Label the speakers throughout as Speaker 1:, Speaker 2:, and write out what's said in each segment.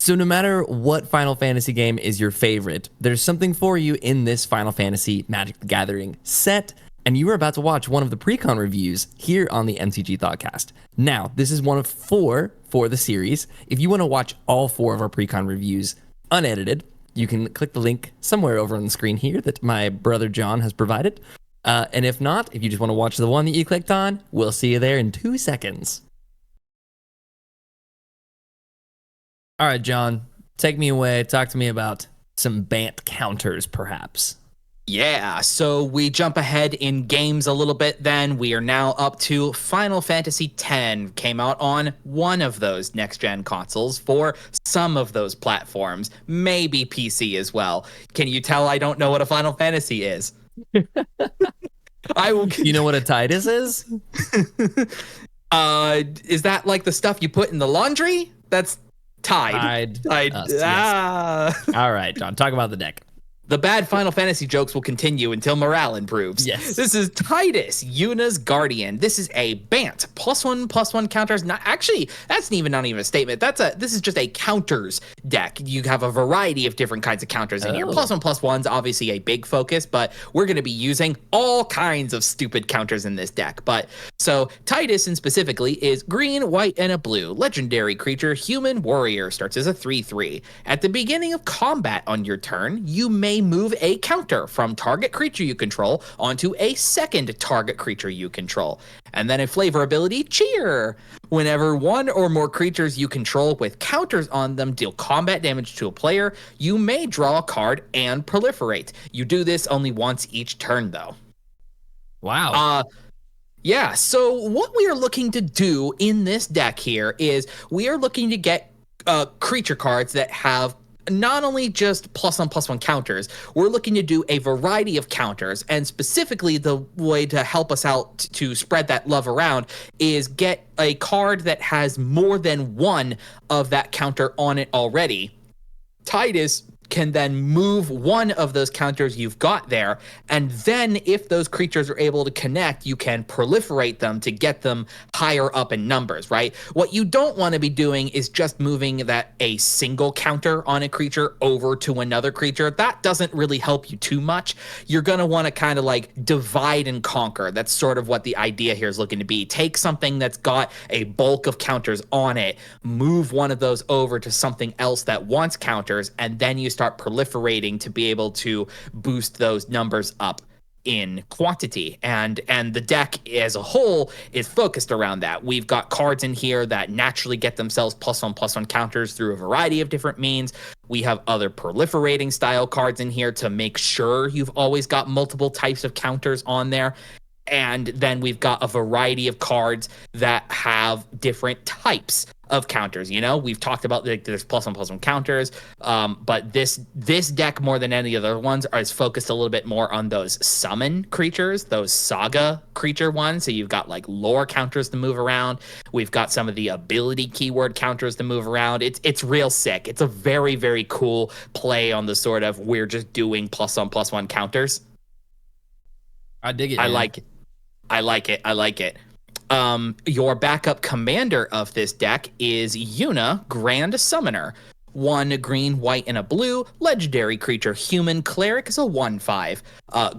Speaker 1: So no matter what Final Fantasy game is your favorite, there's something for you in this Final Fantasy Magic the Gathering set, and you are about to watch one of the pre-con reviews here on the MTG Thoughtcast. Now, this is one of 4 for the series. If you want to watch all 4 of our pre-con reviews unedited, you can click the link somewhere over on the screen here that my brother John has provided. And if not, if you just want to watch the one that you clicked on, we'll see you there in 2 seconds. All right, John, take me away. Talk to me about some Bant counters, perhaps.
Speaker 2: Yeah, so we jump ahead in games a little bit then. We are now up to Final Fantasy X. Came out on one of those next-gen consoles for some of those platforms, maybe PC as well. Can you tell I don't know what a Final Fantasy is?
Speaker 1: You know what a Titus is?
Speaker 2: Is that like the stuff you put in the laundry? That's Tide.
Speaker 1: Yes. All right, John, talk about the deck.
Speaker 2: The bad Final Fantasy jokes will continue until morale improves.
Speaker 1: Yes.
Speaker 2: This is Titus, Yuna's Guardian. This is a Bant. +1/+1 counters. Not actually, that's not even a statement. This is just a counters deck. You have a variety of different kinds of counters in here. +1/+1's obviously a big focus, but we're going to be using all kinds of stupid counters in this deck. But so Titus in specifically is green, white, and a blue. Legendary creature, human warrior. Starts as a 3/3. At the beginning of combat on your turn, you may move a counter from target creature you control onto a second target creature you control. And then a flavor ability, Cheer. Whenever one or more creatures you control with counters on them deal combat damage to a player, you may draw a card and proliferate. You do this only once each turn, though.
Speaker 1: Wow.
Speaker 2: Yeah, so what we are looking to do in this deck here is we are looking to get creature cards that have not only just +1/+1 counters, we're looking to do a variety of counters, and specifically the way to help us out to spread that love around is get a card that has more than one of that counter on it already. Titus can then move one of those counters you've got there, and then if those creatures are able to connect, you can proliferate them to get them higher up in numbers, right? What you don't want to be doing is just moving a single counter on a creature over to another creature. That doesn't really help you too much. You're going to want to kind of like divide and conquer. That's sort of what the idea here is looking to be. Take something that's got a bulk of counters on it, move one of those over to something else that wants counters, and then you start proliferating to be able to boost those numbers up in quantity. And the deck as a whole is focused around that. We've got cards in here that naturally get themselves +1/+1 counters through a variety of different means. We have other proliferating style cards in here to make sure you've always got multiple types of counters on there. And then we've got a variety of cards that have different types of counters. You know, we've talked about there's +1/+1 counters, but this deck more than any other ones is focused a little bit more on those summon creatures, those saga creature ones. So you've got like lore counters to move around. We've got some of the ability keyword counters to move around. It's real sick. It's a very, very cool play on the sort of we're just doing +1/+1 counters.
Speaker 1: I dig it.
Speaker 2: I like it. Your backup commander of this deck is Yuna, Grand Summoner. 1 green, white, and a blue. Legendary creature, human cleric is a 1/5.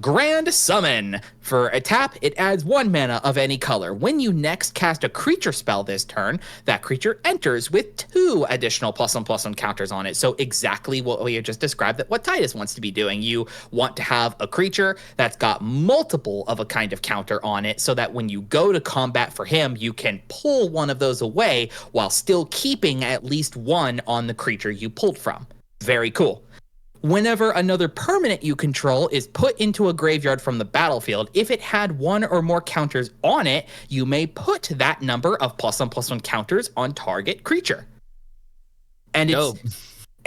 Speaker 2: Grand Summon. For a tap, it adds 1 mana of any color. When you next cast a creature spell this turn, that creature enters with 2 additional +1/+1 counters on it. So exactly what we have just described that what Titus wants to be doing. You want to have a creature that's got multiple of a kind of counter on it so that when you go to combat for him, you can pull one of those away while still keeping at least one on the creature you pulled from. Very cool. Whenever another permanent you control is put into a graveyard from the battlefield, if it had 1 or more counters on it, you may put that number of +1/+1 counters on target creature.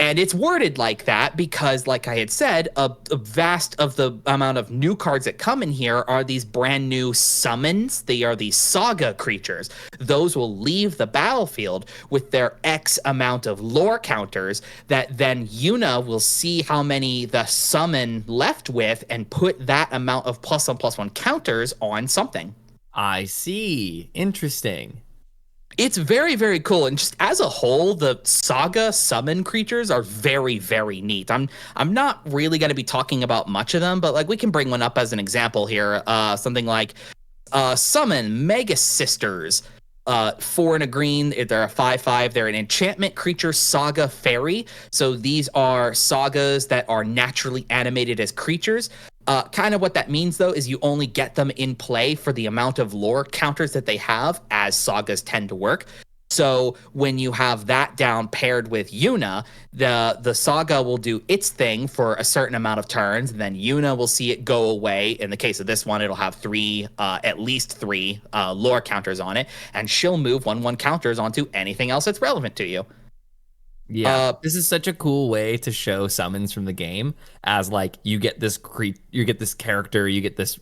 Speaker 2: And it's worded like that because, like I had said, a vast of the amount of new cards that come in here are these brand new summons. They are these saga creatures. Those will leave the battlefield with their X amount of lore counters that then Yuna will see how many the summon left with and put that amount of +1/+1 counters on something.
Speaker 1: I see. Interesting.
Speaker 2: It's very, very cool. And just as a whole, the saga summon creatures are very, very neat. I'm not really going to be talking about much of them, but like we can bring one up as an example here. Something like summon Mega Sisters. 4 and a green. They're a 5/5. They're an enchantment creature saga fairy. So these are sagas that are naturally animated as creatures. Kind of what that means, though, is you only get them in play for the amount of lore counters that they have, as sagas tend to work. So when you have that down paired with Yuna, the saga will do its thing for a certain amount of turns, and then Yuna will see it go away. In the case of this one, it'll have at least three lore counters on it, and she'll move 1/1 counters onto anything else that's relevant to you.
Speaker 1: Yeah, this is such a cool way to show summons from the game, as like you get this character, you get this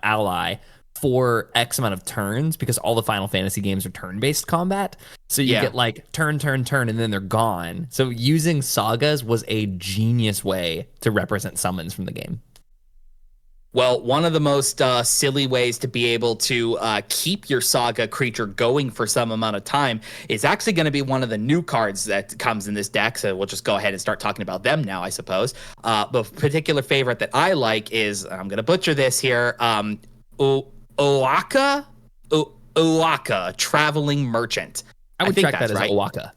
Speaker 1: ally for X amount of turns, because all the Final Fantasy games are turn-based combat. So you get like turn, and then they're gone. So using sagas was a genius way to represent summons from the game.
Speaker 2: Well, one of the most silly ways to be able to keep your saga creature going for some amount of time is actually going to be one of the new cards that comes in this deck. So we'll just go ahead and start talking about them now, I suppose. The particular favorite that I like is, I'm going to butcher this here, Oaka, Traveling Merchant.
Speaker 1: I would track that as right. Oaka.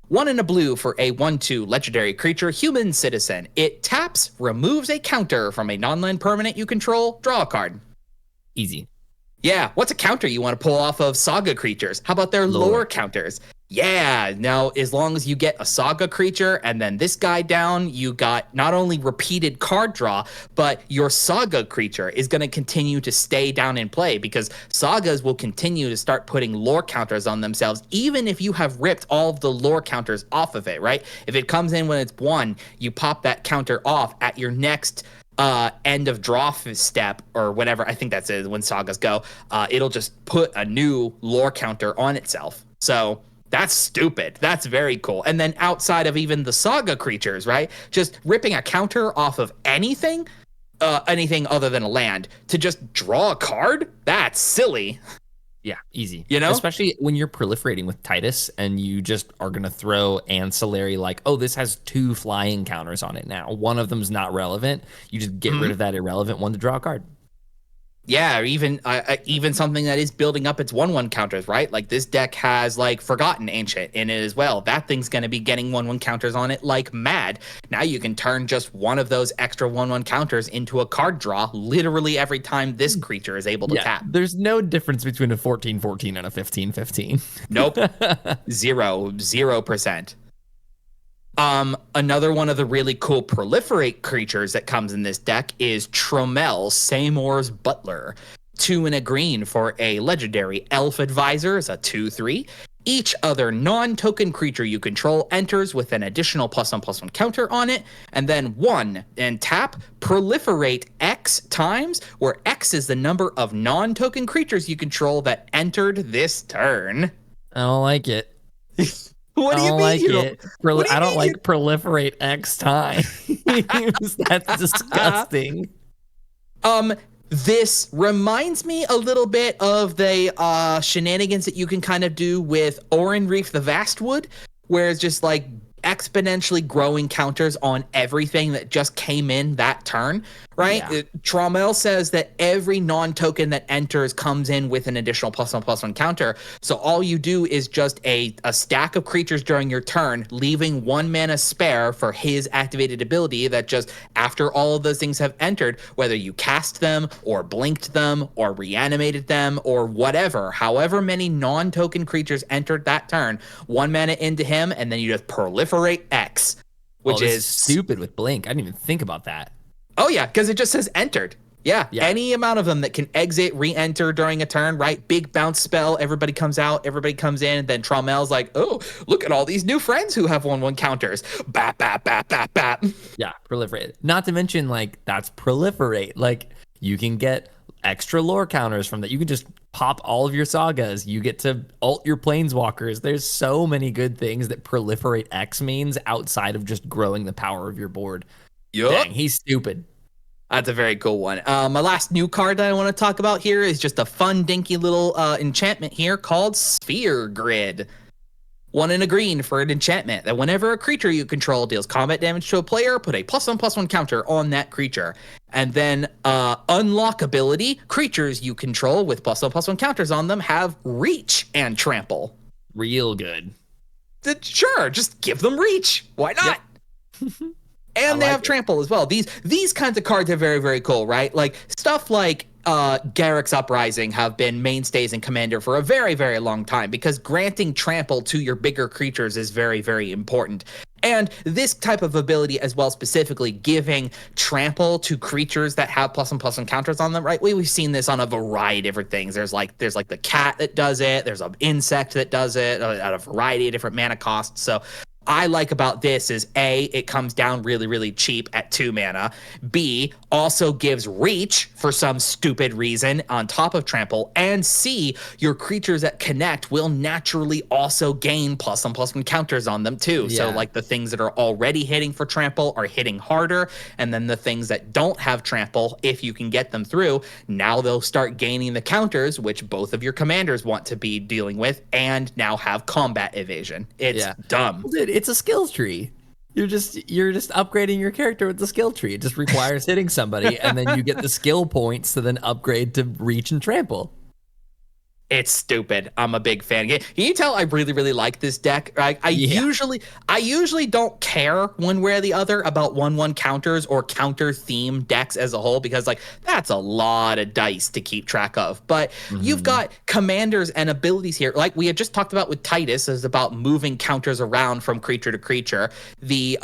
Speaker 2: 1 and a blue for a 1/2 legendary creature, human citizen. It taps, removes a counter from a non-land permanent you control, draw a card.
Speaker 1: Easy.
Speaker 2: Yeah, what's a counter you want to pull off of saga creatures? How about their lore counters? Yeah, now as long as you get a saga creature and then this guy down, you got not only repeated card draw, but your saga creature is going to continue to stay down in play, because sagas will continue to start putting lore counters on themselves, even if you have ripped all of the lore counters off of it, right? If it comes in when it's 1, you pop that counter off at your next end of draw step or whatever. I think that's it. When sagas go, it'll just put a new lore counter on itself. So that's stupid. That's very cool. And then outside of even the saga creatures, right? Just ripping a counter off of anything other than a land to just draw a card? That's silly.
Speaker 1: Yeah, easy.
Speaker 2: You know?
Speaker 1: Especially when you're proliferating with Titus and you just are going to throw ancillary, like, oh, this has 2 flying counters on it now. One of them's not relevant. You just get rid of that irrelevant one to draw a card.
Speaker 2: Yeah, or even something that is building up its 1/1 counters, right? Like this deck has like Forgotten Ancient in it as well. That thing's going to be getting 1/1 counters on it like mad. Now you can turn just one of those extra 1/1 counters into a card draw literally every time this creature is able to tap.
Speaker 1: There's no difference between a 14/14 and a 15/15.
Speaker 2: Nope. 0%. Another one of the really cool proliferate creatures that comes in this deck is Trumls Butler. 2 and a green for a legendary elf advisor. It's a 2/3. Each other non-token creature you control enters with an additional +1/+1 counter on it, and then 1 and tap, proliferate X times, where X is the number of non-token creatures you control that entered this turn.
Speaker 1: I don't like it.
Speaker 2: What do you mean?
Speaker 1: I don't like proliferate X times. That's disgusting.
Speaker 2: This reminds me a little bit of the shenanigans that you can kind of do with Oran Reef the Vastwood, where it's just like exponentially growing counters on everything that just came in that turn, right? Yeah. Trammell says that every non-token that enters comes in with an additional +1/+1 counter. So all you do is just a stack of creatures during your turn, leaving 1 mana spare for his activated ability that just, after all of those things have entered, whether you cast them or blinked them or reanimated them or whatever, however many non-token creatures entered that turn, 1 mana into him, and then you just proliferate X, which is
Speaker 1: stupid with blink. I didn't even think about that.
Speaker 2: Oh yeah, because it just says entered. Yeah, any amount of them that can exit, re-enter during a turn, right? Big bounce spell, everybody comes out, everybody comes in, and then Trommel's like, oh, look at all these new friends who have 1/1 counters. Bap, bap, bap, bap, bap.
Speaker 1: Yeah, proliferate. Not to mention, like, that's proliferate. Like, you can get extra lore counters from that. You can just pop all of your sagas. You get to ult your planeswalkers. There's so many good things that proliferate X means outside of just growing the power of your board.
Speaker 2: Yep.
Speaker 1: Dang, he's stupid.
Speaker 2: That's a very cool one. My last new card that I want to talk about here is just a fun, dinky little enchantment here called Sphere Grid. 1 and a green for an enchantment that whenever a creature you control deals combat damage to a player, put a +1/+1 counter on that creature. And then unlock ability, creatures you control with +1/+1 counters on them have reach and trample.
Speaker 1: Real good.
Speaker 2: Sure, just give them reach. Why not? Yep. And they have trample as well. These kinds of cards are very, very cool, right? Like stuff like Garruk's Uprising have been mainstays in Commander for a very, very long time because granting trample to your bigger creatures is very, very important. And this type of ability as well, specifically giving trample to creatures that have +1/+1 counters on them, right? We've seen this on a variety of different things. There's like the cat that does it. There's an insect that does it at a variety of different mana costs. So I like about this is A, it comes down really, really cheap at 2 mana. B, also gives reach for some stupid reason on top of trample. And C, your creatures that connect will naturally also gain +1/+1 counters on them too. Yeah. So like the things that are already hitting for trample are hitting harder. And then the things that don't have trample, if you can get them through, now they'll start gaining the counters, which both of your commanders want to be dealing with, and now have combat evasion. It's dumb.
Speaker 1: It's a skill tree. You're just upgrading your character with the skill tree. It just requires hitting somebody, and then you get the skill points to then upgrade to reach and trample.
Speaker 2: It's stupid. I'm a big fan. Can you tell I really, really like this deck? I usually don't care one way or the other about 1/1 counters or counter theme decks as a whole, because like that's a lot of dice to keep track of. But you've got commanders and abilities here. Like we had just talked about with Titus, is about moving counters around from creature to creature. The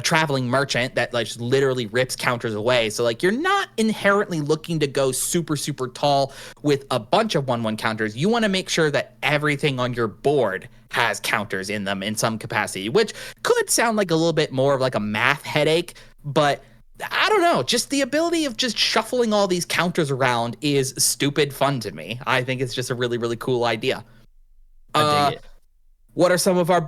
Speaker 2: traveling merchant that like just literally rips counters away. So like you're not inherently looking to go super, super tall with a bunch of 1/1 counters. You want to make sure that everything on your board has counters in them in some capacity, which could sound like a little bit more of like a math headache, but I don't know. Just the ability of just shuffling all these counters around is stupid fun to me. I think it's just a really, really cool idea.
Speaker 1: I dig it.
Speaker 2: What are some of our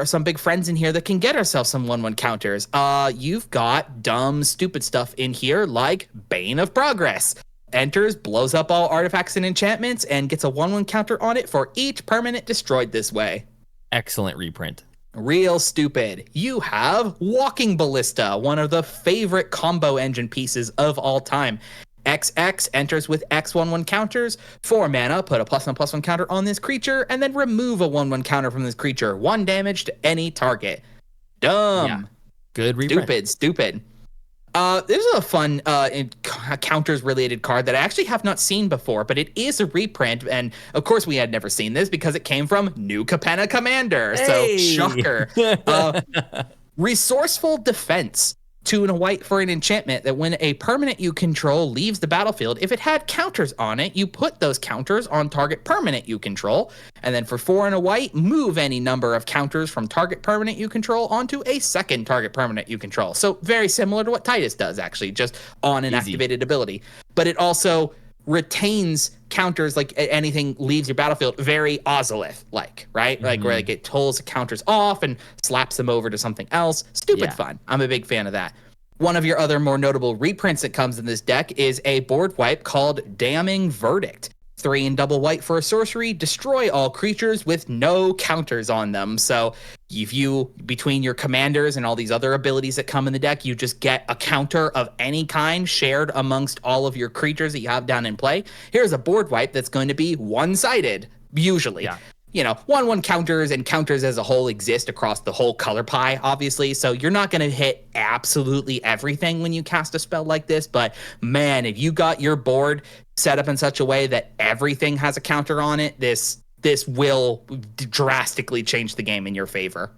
Speaker 2: some big friends in here that can get ourselves some 1/1 counters? You've got dumb, stupid stuff in here like Bane of Progress. Enters, blows up all artifacts and enchantments, and gets a 1/1 counter on it for each permanent destroyed this way.
Speaker 1: Excellent reprint.
Speaker 2: Real stupid. You have Walking Ballista, one of the favorite combo engine pieces of all time. XX enters with X 1/1 counters. 4 mana, put a +1/+1 counter on this creature, and then remove a 1/1 counter from this creature. 1 damage to any target. Dumb.
Speaker 1: Yeah. Good reprint.
Speaker 2: Stupid. This is a fun counters related card that I actually have not seen before, but it is a reprint. And of course we had never seen this because it came from New Capenna Commander. Hey! So shocker. Resourceful Defense. 2 and a white for an enchantment that when a permanent you control leaves the battlefield, if it had counters on it, you put those counters on target permanent you control. And then for 4 and a white, move any number of counters from target permanent you control onto a second target permanent you control. So very similar to what Titus does, actually, just on an activated ability. But it also retains counters, like anything leaves your battlefield, very Ozolith-like, right? Like where like it pulls the counters off and slaps them over to something else. Stupid fun. I'm a big fan of that. One of your other more notable reprints that comes in this deck is a board wipe called Damning Verdict. 3 and double white for a sorcery, destroy all creatures with no counters on them. So if you, between your commanders and all these other abilities that come in the deck, you just get a counter of any kind shared amongst all of your creatures that you have down in play. Here's a board wipe that's going to be one-sided, usually. Yeah. You know, 1/1 counters and counters as a whole exist across the whole color pie, obviously. So you're not going to hit absolutely everything when you cast a spell like this. But man, if you got your board set up in such a way that everything has a counter on it, this will drastically change the game in your favor.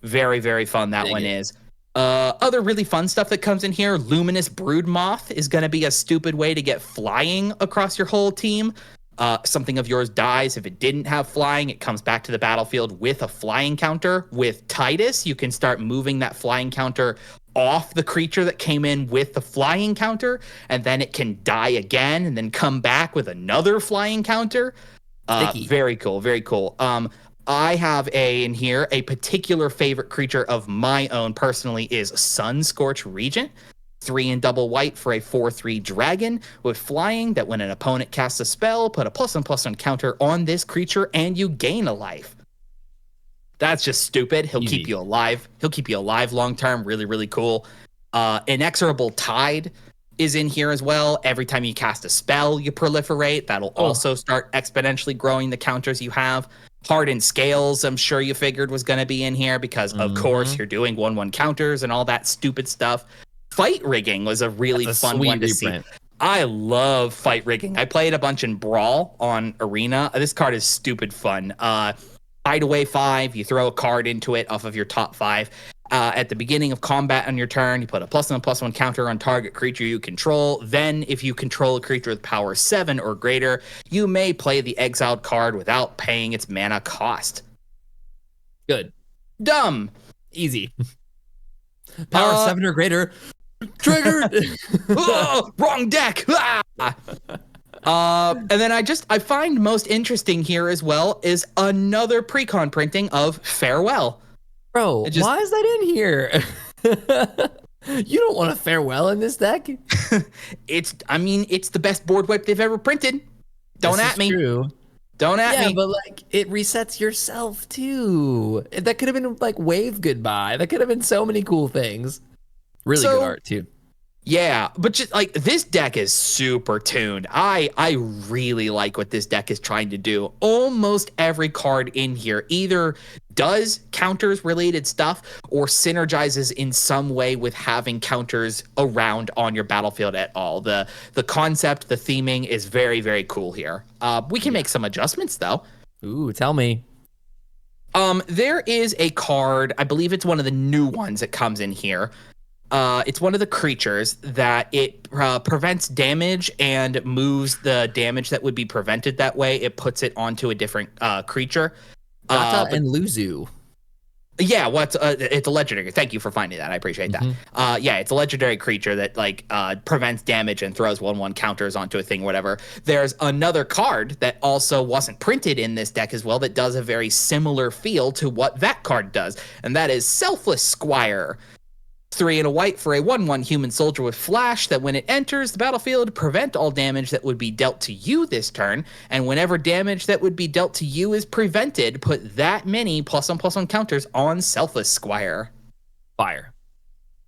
Speaker 2: Very, very fun that one is. Other really fun stuff that comes in here, Luminous Brood Moth is going to be a stupid way to get flying across your whole team. Something of yours dies. If it didn't have flying, it comes back to the battlefield with a flying counter. With Titus, you can start moving that flying counter off the creature that came in with the flying counter, and then it can die again and then come back with another flying counter. Very cool, very cool. I have in here a particular favorite creature of my own personally is Sunscorch Regent. 3 and double white for a 4/3 dragon with flying that when an opponent casts a spell, put a +1/+1 counter on this creature and you gain a life. That's just stupid. He'll keep you alive. He'll keep you alive long term. Really, really cool. Inexorable Tide is in here as well. Every time you cast a spell, you proliferate. That'll also start exponentially growing the counters you have. Hardened Scales, I'm sure you figured was going to be in here because, of course, you're doing 1/1 counters and all that stupid stuff. Fight Rigging was a really fun one to see. I love Fight Rigging. I played a bunch in Brawl on Arena. This card is stupid fun. Hideaway 5, you throw a card into it off of your top 5. At the beginning of combat on your turn, you put a +1/+1 counter on target creature you control. Then, if you control a creature with power 7 or greater, you may play the exiled card without paying its mana cost.
Speaker 1: Good.
Speaker 2: Dumb.
Speaker 1: Easy. Power 7 or greater. Triggered.
Speaker 2: Oh, wrong deck. And then I find most interesting here as well is another precon printing of Farewell.
Speaker 1: Bro, why is that in here? You don't want a Farewell in this deck?
Speaker 2: It's the best board wipe they've ever printed. Don't at me.
Speaker 1: True.
Speaker 2: Don't at me.
Speaker 1: Yeah, but like it resets yourself too. That could have been like Wave Goodbye. That could have been so many cool things. Really good art too.
Speaker 2: Yeah, but just like this deck is super tuned. I really like what this deck is trying to do. Almost every card in here either does counters related stuff or synergizes in some way with having counters around on your battlefield at all. The concept, the theming is very, very cool here. We can make some adjustments though.
Speaker 1: Ooh, tell me.
Speaker 2: There is a card, I believe it's one of the new ones that comes in here. It's one of the creatures that it prevents damage and moves the damage that would be prevented that way. It puts it onto a different creature.
Speaker 1: And Luzu.
Speaker 2: Yeah, it's a legendary. Thank you for finding that. I appreciate that. Yeah, it's a legendary creature that prevents damage and throws 1/1 counters onto a thing, whatever. There's another card that also wasn't printed in this deck as well that does a very similar feel to what that card does, and that is Selfless Squire. 3 and a white for a 1/1 human soldier with flash that when it enters the battlefield, prevent all damage that would be dealt to you this turn, and whenever damage that would be dealt to you is prevented, put that many +1/+1 counters on Selfless Squire.
Speaker 1: Fire.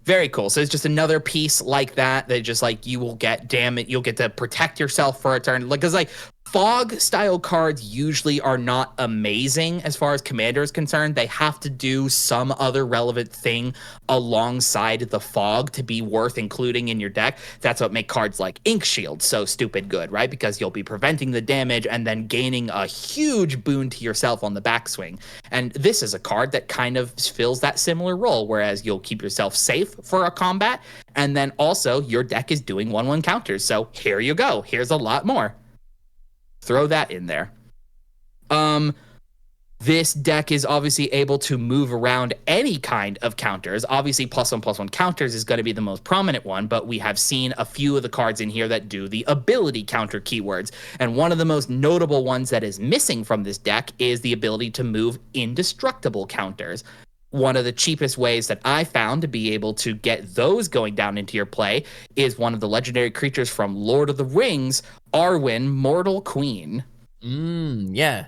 Speaker 2: Very cool. So it's just another piece like that just like you will get damage. You'll get to protect yourself for a turn. Because fog style cards usually are not amazing as far as commander is concerned. They have to do some other relevant thing alongside the fog to be worth including in your deck. That's what makes cards like Ink Shield so stupid good, right? Because you'll be preventing the damage and then gaining a huge boon to yourself on the backswing. And this is a card that kind of fills that similar role, whereas you'll keep yourself safe for a combat, and then also your deck is doing 1/1 counters. So here you go. Here's a lot more. Throw that in there. This deck is obviously able to move around any kind of counters. Obviously, +1/+1 counters is going to be the most prominent one, but we have seen a few of the cards in here that do the ability counter keywords. And one of the most notable ones that is missing from this deck is the ability to move indestructible counters. One of the cheapest ways that I found to be able to get those going down into your play is one of the legendary creatures from Lord of the Rings, Arwen, Mortal Queen.
Speaker 1: Yeah.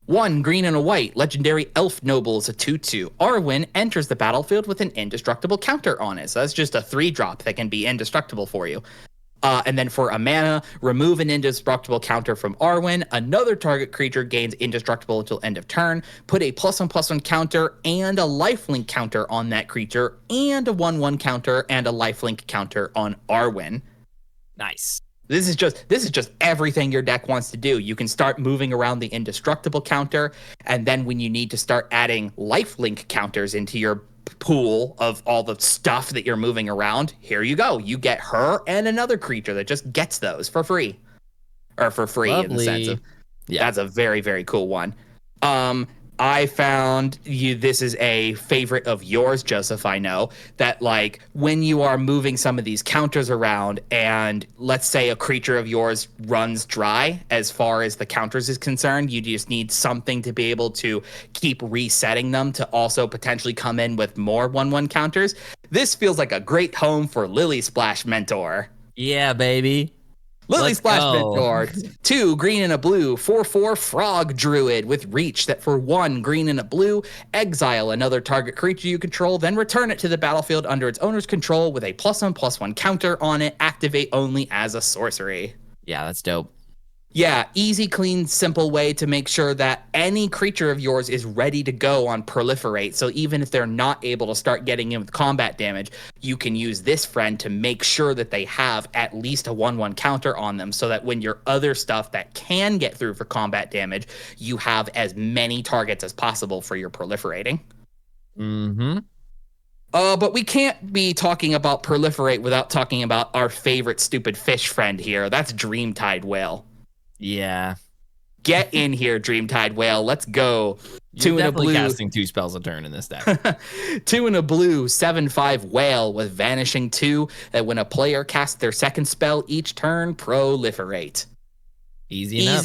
Speaker 2: 1 green and a white, legendary elf noble is a 2/2. Arwen enters the battlefield with an indestructible counter on it. So that's just a 3-drop that can be indestructible for you. And then for a mana, remove an indestructible counter from Arwen. Another target creature gains indestructible until end of turn. Put a +1/+1 counter and a lifelink counter on that creature, and a 1/1 counter and a lifelink counter on Arwen.
Speaker 1: Nice.
Speaker 2: This is just everything your deck wants to do. You can start moving around the indestructible counter, and then when you need to start adding lifelink counters into your pool of all the stuff that you're moving around, here you go. You get her and another creature that just gets those for free. Or for free. Lovely. In the sense of, that's a very, very cool one. I found this is a favorite of yours, Joseph. I know that, like, when you are moving some of these counters around, and let's say a creature of yours runs dry as far as the counters is concerned, you just need something to be able to keep resetting them to also potentially come in with more 1/1 counters. This feels like a great home for Lily Splash Mentor.
Speaker 1: Yeah, baby.
Speaker 2: Lily
Speaker 1: Let's
Speaker 2: Splash
Speaker 1: go.
Speaker 2: Mentor, 2 green and a blue, 4/4 Frog Druid with reach that for 1 green and a blue, exile another target creature you control, then return it to the battlefield under its owner's control with a +1/+1 counter on it, activate only as a sorcery.
Speaker 1: Yeah, that's dope.
Speaker 2: Yeah, easy, clean, simple way to make sure that any creature of yours is ready to go on Proliferate. So even if they're not able to start getting in with combat damage, you can use this friend to make sure that they have at least a 1/1 counter on them, so that when your other stuff that can get through for combat damage, you have as many targets as possible for your proliferating.
Speaker 1: Mm-hmm.
Speaker 2: But we can't be talking about Proliferate without talking about our favorite stupid fish friend here. That's Dreamtide Whale.
Speaker 1: Yeah.
Speaker 2: Get in here, Dreamtide Whale. Let's go.
Speaker 1: You're
Speaker 2: 2 and a
Speaker 1: definitely
Speaker 2: blue.
Speaker 1: casting 2 spells a turn in this deck.
Speaker 2: 2 and a blue, 7/5 Whale with Vanishing 2. That when a player casts their second spell each turn, proliferate.
Speaker 1: Easy enough.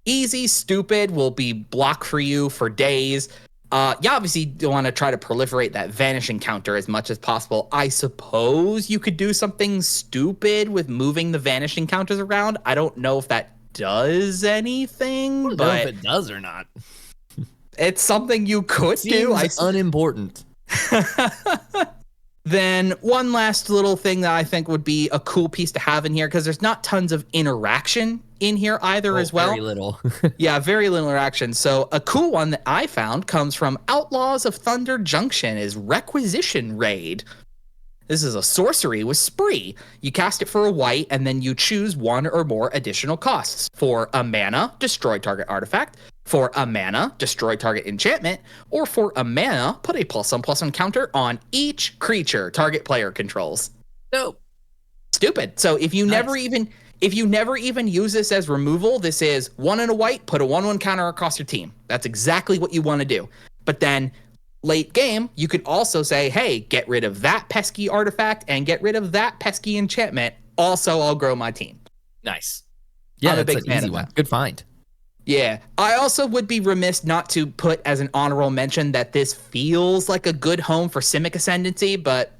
Speaker 2: Easy, stupid, will be block for you for days. You obviously don't want to try to proliferate that vanishing counter as much as possible. I suppose you could do something stupid with moving the vanishing counters around. I don't know if that does anything,
Speaker 1: I don't know if it does or not.
Speaker 2: it's something you could do.
Speaker 1: Seems unimportant.
Speaker 2: Then one last little thing that I think would be a cool piece to have in here, because there's not tons of interaction in here either as well.
Speaker 1: Very little.
Speaker 2: Yeah, very little interaction. So a cool one that I found comes from Outlaws of Thunder Junction is Requisition Raid. This is a sorcery with Spree. You cast it for a white, and then you choose 1 or more additional costs. For a mana, destroy target artifact. For a mana, destroy target enchantment. Or for a mana, put a +1/+1 counter on each creature target player controls.
Speaker 1: Dope.
Speaker 2: Stupid. So if you never even use this as removal, this is 1 and a white, put a 1/1 counter across your team. That's exactly what you want to do. But then late game, you could also say, hey, get rid of that pesky artifact and get rid of that pesky enchantment. Also, I'll grow my team.
Speaker 1: Nice. Yeah,
Speaker 2: I'm a
Speaker 1: that's
Speaker 2: big
Speaker 1: an
Speaker 2: fan
Speaker 1: easy
Speaker 2: of
Speaker 1: one.
Speaker 2: that.
Speaker 1: Good find.
Speaker 2: Yeah. I also would be remiss not to put as an honorable mention that this feels like a good home for Simic Ascendancy, but,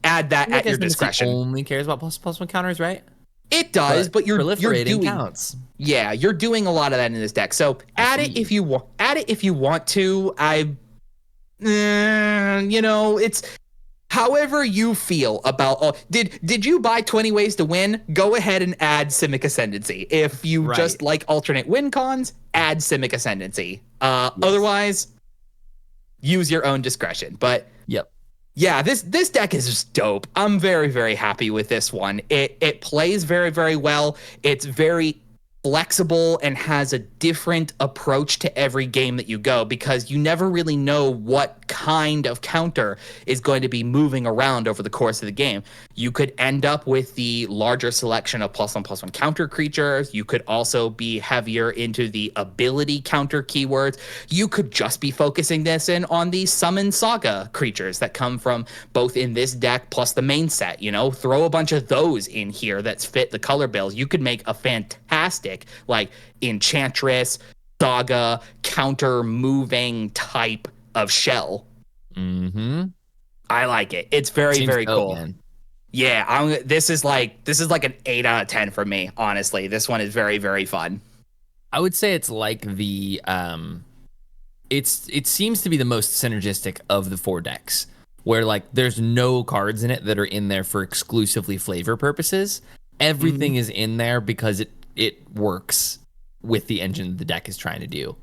Speaker 2: add that at your discretion.
Speaker 1: Only cares about +1/+1 counters, right?
Speaker 2: It does, but you're doing
Speaker 1: counts.
Speaker 2: Yeah, you're doing a lot of that in this deck. So add it if you want. Add it if you want to. It's however you feel about. Did you buy 20 Ways to Win? Go ahead and add Simic Ascendancy. If you just like alternate win cons, add Simic Ascendancy. Yes. Otherwise, use your own discretion. But
Speaker 1: yep.
Speaker 2: Yeah, this deck is just dope. I'm very, very happy with this one. It plays very, very well. It's very flexible and has a different approach to every game that you go, because you never really know what kind of counter is going to be moving around over the course of the game. You could end up with the larger selection of +1/+1 counter creatures. You could also be heavier into the ability counter keywords. You could just be focusing this in on the Summon Saga creatures that come from both in this deck plus the main set. Throw a bunch of those in here that fit the color bills. You could make a fantastic like Enchantress, Saga, counter moving type of shell.
Speaker 1: Mm-hmm.
Speaker 2: I like it. It's very, very cool.
Speaker 1: Man.
Speaker 2: Yeah, this is like an 8 out of 10 for me. Honestly, this one is very, very fun.
Speaker 1: I would say it's like the it seems to be the most synergistic of the 4 decks, where like there's no cards in it that are in there for exclusively flavor purposes. Everything is in there because it works with the engine the deck is trying to do.